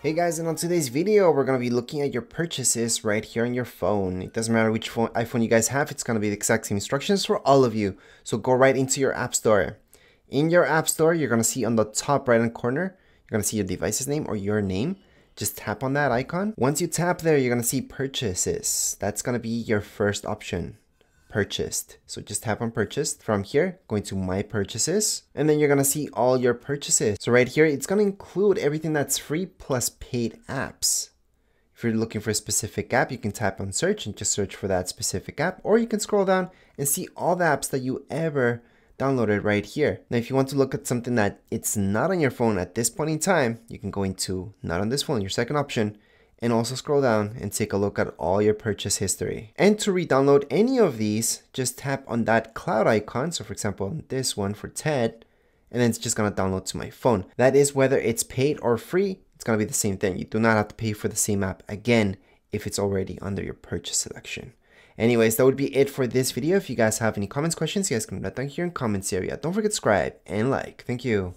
Hey guys, and on today's video, we're going to be looking at your purchases right here on your phone. It doesn't matter which iPhone you guys have, it's going to be the exact same instructions for all of you. So go right into your App Store. In your App Store, you're going to see on the top right hand corner, you're going to see your device's name or your name. Just tap on that icon. Once you tap there, you're going to see purchases. That's going to be your first option. Purchased. So just tap on purchased. From here, going to my purchases, and then you're gonna see all your purchases. So right here, it's gonna include everything that's free plus paid apps. If you're looking for a specific app, you can tap on search and just search for that specific app, or you can scroll down and see all the apps that you ever downloaded right here. Now, if you want to look at something that it's not on your phone at this point in time, you can go into not on this phone, your second option, and also scroll down and take a look at all your purchase history. And to re-download any of these, just tap on that cloud icon. So for example, on this one for TED, and then it's just gonna download to my phone. That is whether it's paid or free, it's gonna be the same thing. You do not have to pay for the same app again if it's already under your purchase selection. Anyways, that would be it for this video. If you guys have any comments, questions, you guys can let down here in comments area. Don't forget to subscribe and like. Thank you.